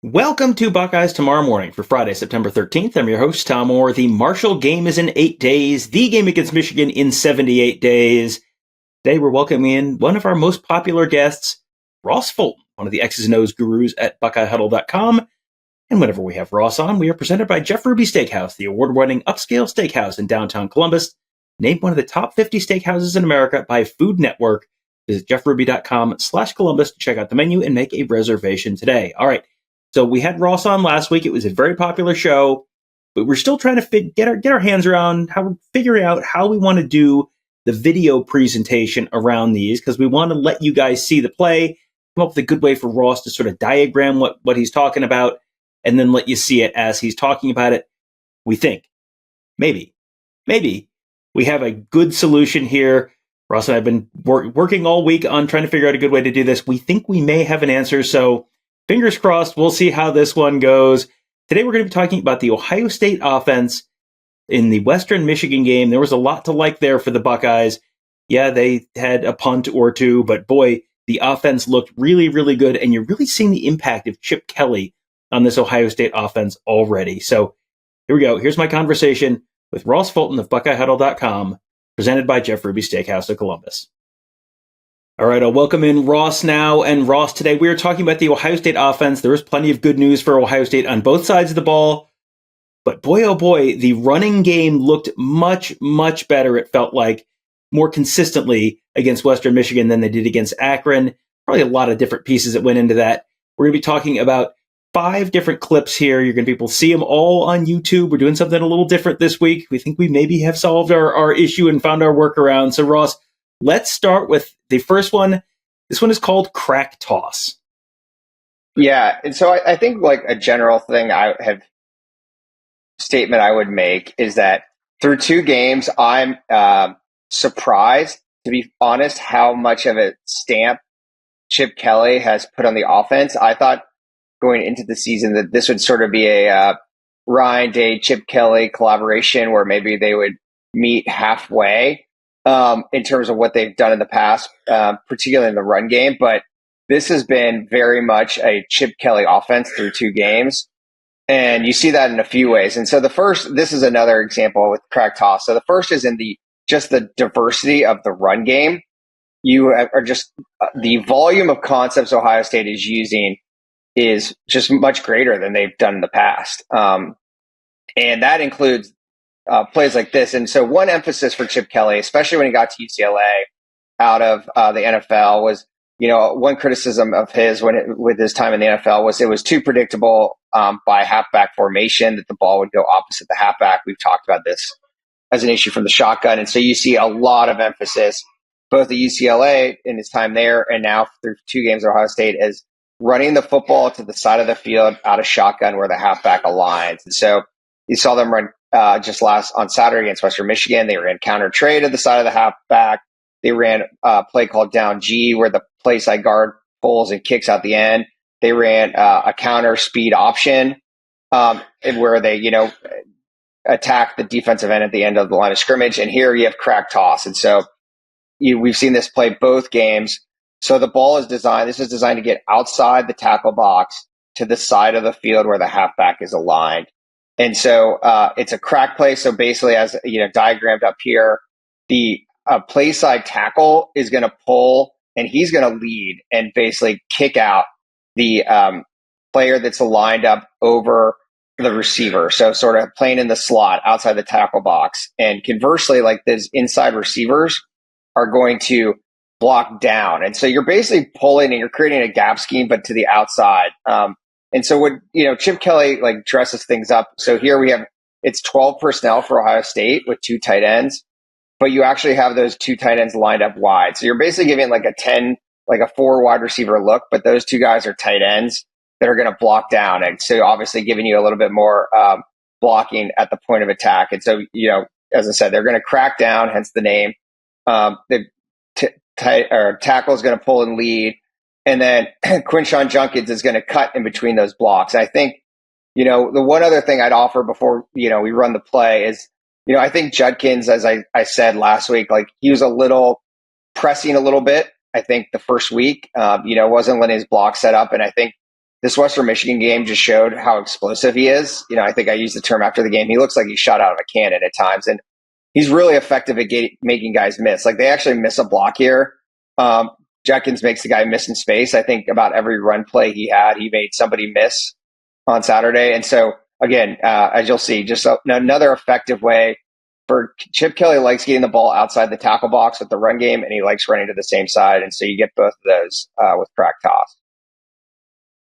Welcome to Buckeyes Tomorrow Morning for Friday, September 13th. I'm your host, Tom Orr. The Marshall game is in 8 days. The game against Michigan in 78 days. Today we're welcoming in one of our most popular guests, Ross Fulton, one of the X's and O's gurus at BuckeyeHuddle.com. And whenever we have Ross on, we are presented by Jeff Ruby Steakhouse, the award-winning upscale steakhouse in downtown Columbus, named one of the top 50 steakhouses in America by Food Network. Visit jeffruby.com/Columbus to check out the menu and make a reservation today. All right. So we had Ross on last week. It was a very popular show, but we're still trying to get our hands around figuring out how we want to do the video presentation around these, because we want to let you guys see the play, come up with a good way for Ross to sort of diagram what he's talking about, and then let you see it as he's talking about it. We think maybe we have a good solution here. Ross and I have been working all week on trying to figure out a good way to do this. We think we may have an answer, so fingers crossed, we'll see how this one goes. Today we're going to be talking about the Ohio State offense in the Western Michigan game. There was a lot to like there for the Buckeyes. Yeah, they had a punt or two, but boy, the offense looked really, really good, and you're really seeing the impact of Chip Kelly on this Ohio State offense already. So here we go. Here's my conversation with Ross Fulton of BuckeyeHuddle.com, presented by Jeff Ruby Steakhouse of Columbus. All right, I'll welcome in Ross now. And Ross, today we are talking about the Ohio State offense. There is plenty of good news for Ohio State on both sides of the ball. But boy, oh boy, the running game looked much, much better, it felt like, more consistently against Western Michigan than they did against Akron. Probably a lot of different pieces that went into that. We're going to be talking about 5 different clips here. You're going to be able to see them all on YouTube. We're doing something a little different this week. We think we maybe have solved our issue and found our workaround. So, Ross, let's start with the first one. This one is called Crack Toss. Yeah, and so I think like a general thing statement I would make is that through 2 games, I'm surprised, to be honest, how much of a stamp Chip Kelly has put on the offense. I thought going into the season that this would sort of be a Ryan Day, Chip Kelly collaboration where maybe they would meet halfway in terms of what they've done in the past, particularly in the run game. But this has been very much a Chip Kelly offense through 2 games. And you see that in a few ways. And so this is another example with Crack Toss. So the first is in just the diversity of the run game. You are just, the volume of concepts Ohio State is using is just much greater than they've done in the past. And that includes plays like this. And so one emphasis for Chip Kelly, especially when he got to UCLA out of the NFL, was, one criticism of his with his time in the NFL was it was too predictable by halfback formation, that the ball would go opposite the halfback. We've talked about this as an issue from the shotgun. And so you see a lot of emphasis, both at UCLA in his time there and now through 2 games at Ohio State, as running the football to the side of the field out of shotgun where the halfback aligns. And so you saw them run just on Saturday against Western Michigan. They ran counter trade at the side of the halfback. They ran a play called down G where the play side guard pulls and kicks out the end. They ran a counter speed option where they, attack the defensive end at the end of the line of scrimmage. And here you have crack toss. And so we've seen this play both games. So the ball is designed to get outside the tackle box to the side of the field where the halfback is aligned. And so it's a crack play. So basically, as diagrammed up here, the play side tackle is going to pull and he's going to lead and basically kick out the player that's lined up over the receiver. So sort of playing in the slot outside the tackle box. And conversely, like those inside receivers are going to block down. And so you're basically pulling and you're creating a gap scheme, but to the outside. And so what, Chip Kelly dresses things up. So here it's 12 personnel for Ohio State with 2 tight ends, but you actually have those 2 tight ends lined up wide. So you're basically giving a 4 wide receiver look, but those 2 guys are tight ends that are going to block down. And so obviously giving you a little bit more blocking at the point of attack. And so, as I said, they're going to crack down, hence the name. The tackle is going to pull and lead. And then Quinshon Junkins is going to cut in between those blocks. And I think, the one other thing I'd offer before, we run the play is, I think Judkins, as I said last week, he was pressing a little bit, I think the first week, wasn't letting his block set up. And I think this Western Michigan game just showed how explosive he is. I think I used the term after the game. He looks like he shot out of a cannon at times, and he's really effective at making guys miss. Like, they actually miss a block here. Jenkins makes the guy miss in space. I think about every run play he made somebody miss on Saturday. And so, again, as you'll see, just another effective way for Chip Kelly. Likes getting the ball outside the tackle box with the run game, and he likes running to the same side. And so you get both of those with crack toss.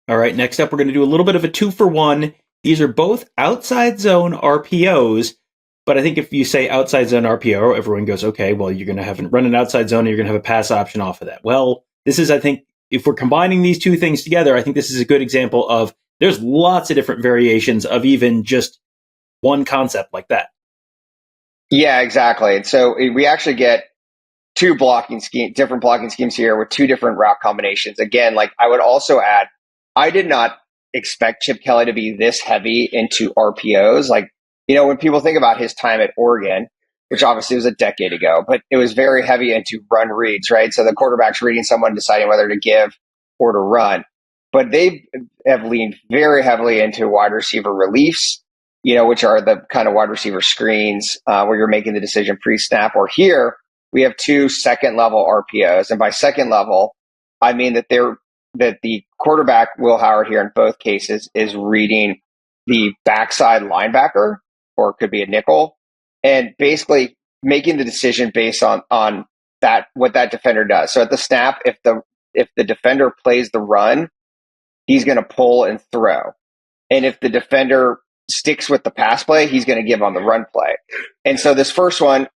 All right, next up, we're going to do a little bit of a 2-for-1. These are both outside zone RPOs, but I think if you say outside zone RPO, everyone goes, okay, well, you're going to run an outside zone and you're going to have a pass option off of that. Well, this is, I think, if we're combining these two things together, I think this is a good example of there's lots of different variations of even just one concept like that. Yeah, exactly. And so we actually get different blocking schemes here with two different route combinations. Again, like, I would also add, I did not expect Chip Kelly to be this heavy into RPOs. Like, when people think about his time at Oregon, which obviously was a decade ago, but it was very heavy into run reads, right? So the quarterback's reading someone, deciding whether to give or to run. But they have leaned very heavily into wide receiver reliefs, which are the kind of wide receiver screens where you're making the decision pre-snap. Or here, we have two second-level RPOs. And by second level, I mean that the quarterback, Will Howard, here in both cases, is reading the backside linebacker, or it could be a nickel, and basically making the decision based on that, what that defender does. So at the snap, if the defender plays the run, he's going to pull and throw. And if the defender sticks with the pass play, he's going to give on the run play. And so this first one,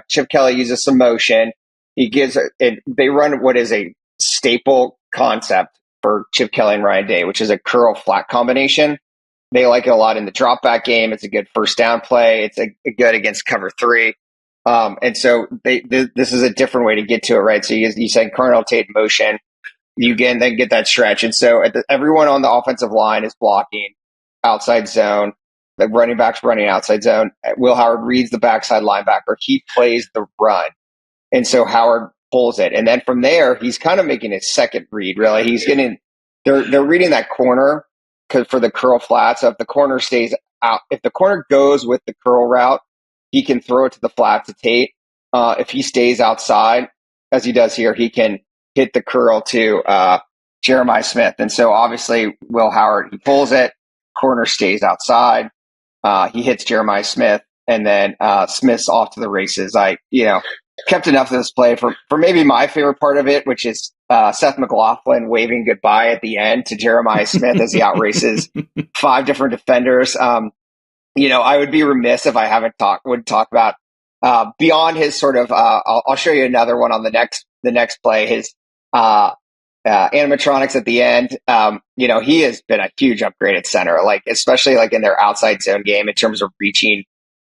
Chip Kelly uses some motion. They run what is a staple concept for Chip Kelly and Ryan Day, which is a curl flat combination. They like it a lot in the drop back game. It's a good first down play. It's a good against cover 3. And so this is a different way to get to it, right? So you send Carnell Tate motion, you then get that stretch. And so everyone on the offensive line is blocking outside zone. The running back's running outside zone. Will Howard reads the backside linebacker. He plays the run. And so Howard pulls it. And then from there, he's kind of making his second read, really. They're reading that corner for the curl flat. So if the corner stays out, if the corner goes with the curl route, he can throw it to the flat to Tate. If he stays outside, as he does here, he can hit the curl to Jeremiah Smith. And so obviously Will Howard, he pulls it, corner stays outside. He hits Jeremiah Smith, and then Smith's off to the races. I kept enough of this play for maybe my favorite part of it, which is Seth McLaughlin waving goodbye at the end to Jeremiah Smith as he outraces 5 different defenders. I would be remiss if I would talk about beyond his sort of. I'll show you another one on the next play. His animatronics at the end. He has been a huge upgrade at center, especially in their outside zone game in terms of reaching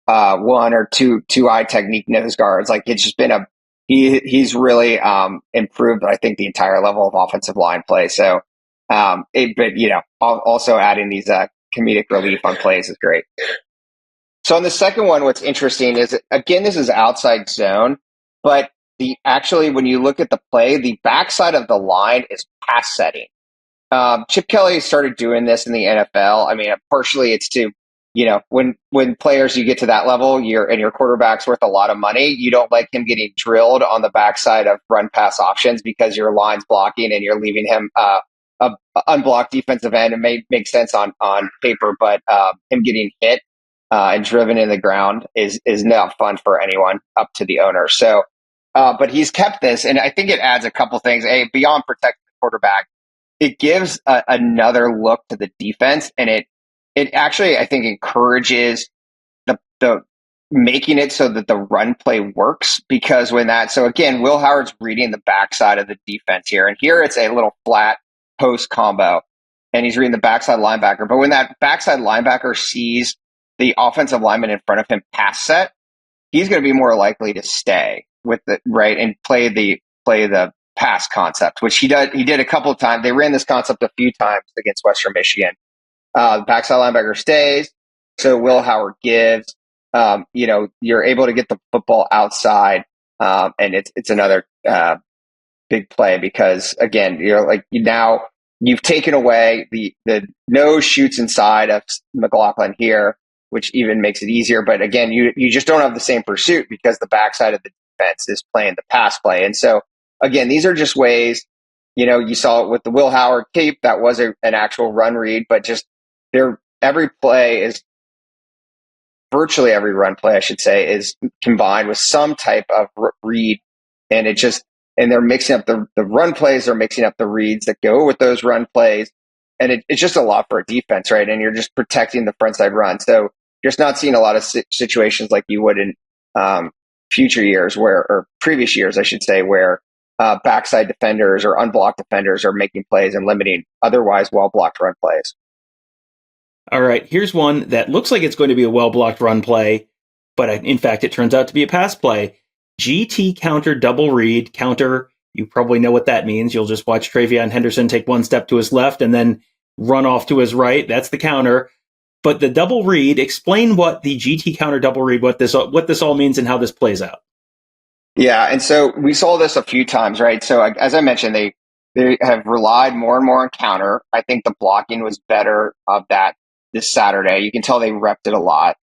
one or two eye technique nose guards. It's just been he's really improved, I think, the entire level of offensive line play. So, also adding these comedic relief on plays is great. So on the second one, what's interesting is, again, this is outside zone, but when you look at the play, the backside of the line is pass setting. Chip Kelly started doing this in the NFL. I mean, partially it's to, when players, you get to that level, your quarterback's worth a lot of money, you don't like him getting drilled on the backside of run pass options because your line's blocking and you're leaving him a unblocked defensive end. It may make sense on paper, but him getting hit and driven in the ground is not fun for anyone up to the owner. So, but he's kept this, and I think it adds a couple things. Beyond protecting the quarterback, it gives another look to the defense, and it actually, I think, encourages the making it so that the run play works, because so again, Will Howard's reading the backside of the defense here, and here it's a little flat post combo, and he's reading the backside linebacker. But when that backside linebacker sees the offensive lineman in front of him pass set, he's going to be more likely to stay with the right and play the pass concept, which he did a couple of times. They ran this concept a few times against Western Michigan. Backside linebacker stays, so Will Howard gives. You're able to get the football outside, and it's another big play, because again, now you've taken away the nose shoots inside of McLaughlin here, which even makes it easier. But again, you just don't have the same pursuit because the backside of the defense is playing the pass play. And so again, these are just ways, you saw it with the Will Howard tape. That was an actual run read, but just every play is virtually every run play, I should say, is combined with some type of read. And they're mixing up the run plays, they're mixing up the reads that go with those run plays. And it's just a lot for a defense, right? And you're just protecting the frontside run. So you're just not seeing a lot of situations like you would in future years or previous years, I should say, where backside defenders or unblocked defenders are making plays and limiting otherwise well-blocked run plays. All right, here's one that looks like it's going to be a well-blocked run play, but in fact, it turns out to be a pass play. GT counter double read. Counter, you probably know what that means. You'll just watch Travion Henderson take one step to his left and then run off to his right. That's the counter. But the double read, explain what the GT counter double read, what this all means and how this plays out. Yeah, and so we saw this a few times, right? So as I mentioned, they have relied more and more on counter. I think the blocking was better of that this Saturday. You can tell they repped it a lot.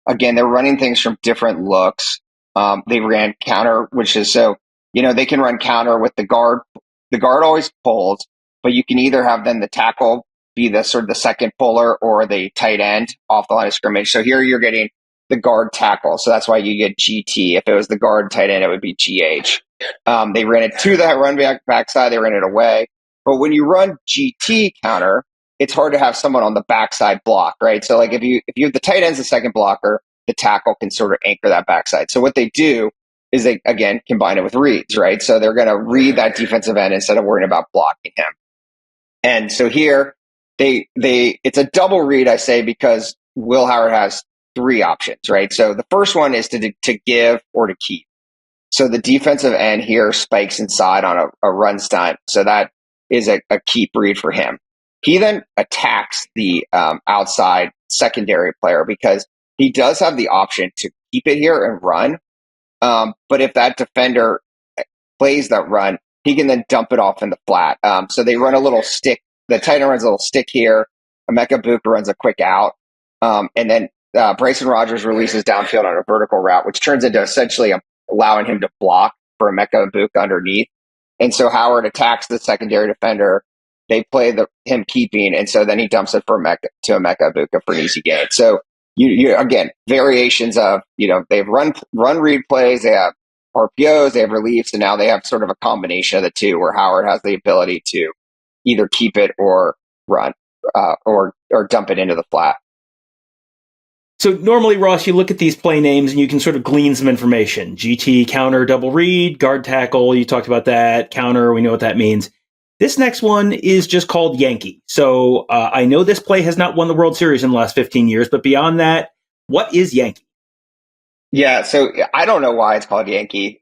Again, they're running things from different looks. They ran counter, which is they can run counter with the guard. The guard always pulls, but you can either have then the tackle be the sort of the second puller or the tight end off the line of scrimmage. So here you're getting the guard tackle. So that's why you get GT. If it was the guard tight end, it would be GH. They ran it to that run backside. They ran it away. But when you run GT counter, it's hard to have someone on the backside block, right? So like if you have the tight end's the second blocker, the tackle can sort of anchor that backside. So what they do is they, again, combine it with reads, right? So they're going to read that defensive end instead of worrying about blocking him. And so here, it's a double read, I say, because Will Howard has three options, right? So the first one is to give or to keep. So the defensive end here spikes inside on a run stunt. So that is a keep read for him. He then attacks the outside secondary player because he does have the option to keep it here and run. But if that defender plays that run, he can then dump it off in the flat. So they run a little stick. The tight end runs a little stick here. Emeka Buka runs a quick out. And then Bryson Rogers releases downfield on a vertical route, which turns into essentially allowing him to block for Emeka Buka underneath. And so Howard attacks the secondary defender. They play him keeping, and so then he dumps it to Emeka Buka for an easy gain. So you again, variations of, they've run read plays, they have RPOs, they have reliefs, and now they have sort of a combination of the two where Howard has the ability to either keep it or run or dump it into the flat. So normally, Ross, you look at these play names and you can sort of glean some information. GT, counter, double read, guard tackle, you talked about that. Counter, we know what that means. This next one is just called Yankee. So I know this play has not won the World Series in the last 15 years, but beyond that, what is Yankee? Yeah, so I don't know why it's called Yankee.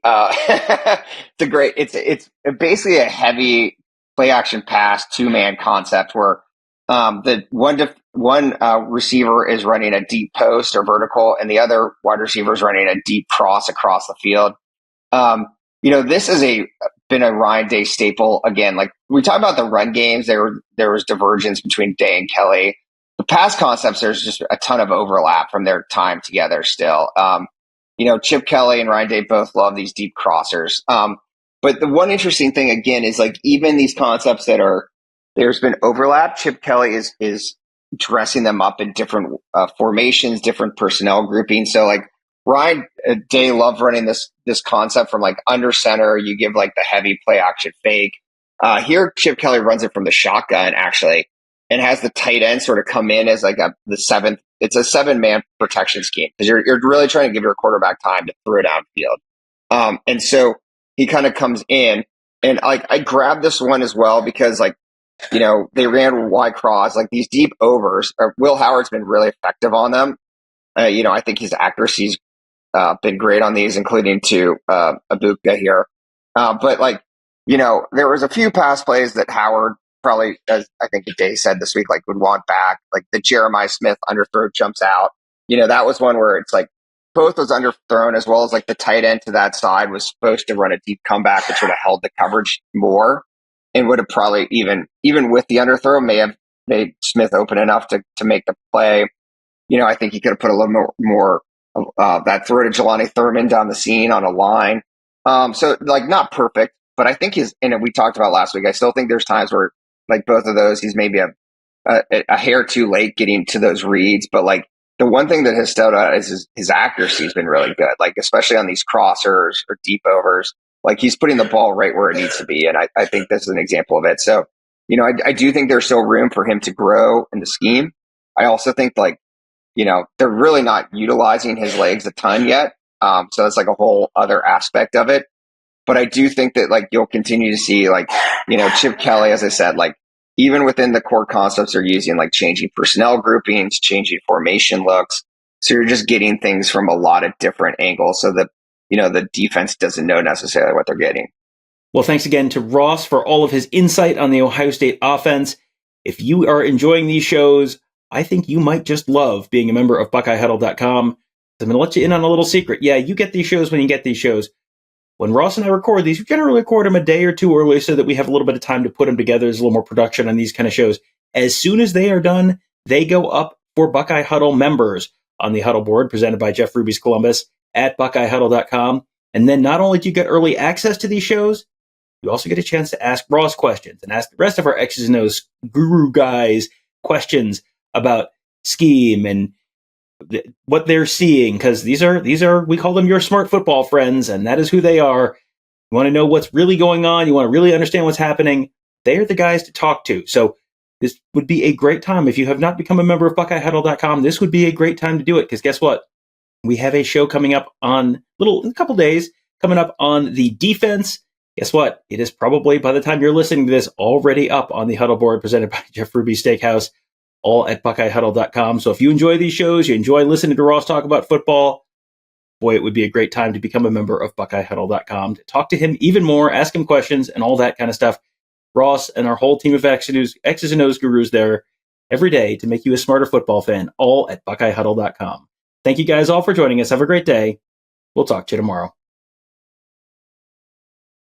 It's basically a heavy play action pass 2-man concept where the one receiver is running a deep post or vertical, and the other wide receiver is running a deep cross across the field. This has been a Ryan Day staple. Again, like we talk about the run games, there was divergence between Day and Kelly. The pass concepts, there's just a ton of overlap from their time together still. Chip Kelly and Ryan Day both love these deep crossers. But the one interesting thing, again, is like even these concepts there's been overlap. Chip Kelly is dressing them up in different formations, different personnel groupings. So like Ryan Day loved running this concept from like under center. You give like the heavy play action fake. Here, Chip Kelly runs it from the shotgun actually, and has the tight end sort of come in as like the seventh. It's a 7-man protection scheme because you're really trying to give your quarterback time to throw it downfield. And so he kind of comes in, and like I grabbed this one as well because like, they ran Y cross, like these deep overs. Will Howard's been really effective on them. I think his accuracy's been great on these, including to Abuka here. But like, there was a few pass plays that Howard probably, as I think Day said this week, like would want back, like the Jeremiah Smith underthrow jumps out. That was one where it's like both was underthrown as well as like the tight end to that side was supposed to run a deep comeback, which would have held the coverage more. and would have probably even with the underthrow may have made Smith open enough to make the play. I think he could have put a little more that throw to Jelani Thurman down the seam on a line. So like not perfect, but I think and we talked about last week, I still think there's times where like both of those, he's maybe a hair too late getting to those reads. But like the one thing that has stood out is his accuracy has been really good, like especially on these crossers or deep overs. Like he's putting the ball right where it needs to be. And I think this is an example of it. So, I do think there's still room for him to grow in the scheme. I also think like, they're really not utilizing his legs a ton yet. So that's like a whole other aspect of it. But I do think that like you'll continue to see like, Chip Kelly, as I said, like even within the core concepts they're using, like changing personnel groupings, changing formation looks. So you're just getting things from a lot of different angles so that, the defense doesn't know necessarily what they're getting. Well, thanks again to Ross for all of his insight on the Ohio State offense. If you are enjoying these shows, I think you might just love being a member of BuckeyeHuddle.com. I'm going to let you in on a little secret. Yeah, you get these shows when you get these shows. When Ross and I record these, we generally record them a day or two early so that we have a little bit of time to put them together. There's a little more production on these kind of shows. As soon as they are done, they go up for Buckeye Huddle members on the Huddle board presented by Jeff Ruby's Columbus at BuckeyeHuddle.com. And then not only do you get early access to these shows, you also get a chance to ask Ross questions and ask the rest of our X's and O's guru guys questions about scheme and what they're seeing, because these are we call them your smart football friends, and that is who they are. You want to know what's really going on, you want to really understand what's happening, they're the guys to talk to. So this would be a great time. If you have not become a member of BuckeyeHuddle.com, this would be a great time to do it, because guess what? We have a show coming up in a couple days, coming up on the defense. Guess what? It is probably, by the time you're listening to this, already up on the Huddle board presented by Jeff Ruby Steakhouse, all at BuckeyeHuddle.com. So if you enjoy these shows, you enjoy listening to Ross talk about football, boy, it would be a great time to become a member of BuckeyeHuddle.com, to talk to him even more, ask him questions, and all that kind of stuff. Ross and our whole team of X's and O's gurus there every day to make you a smarter football fan, all at BuckeyeHuddle.com. Thank you guys all for joining us. Have a great day. We'll talk to you tomorrow.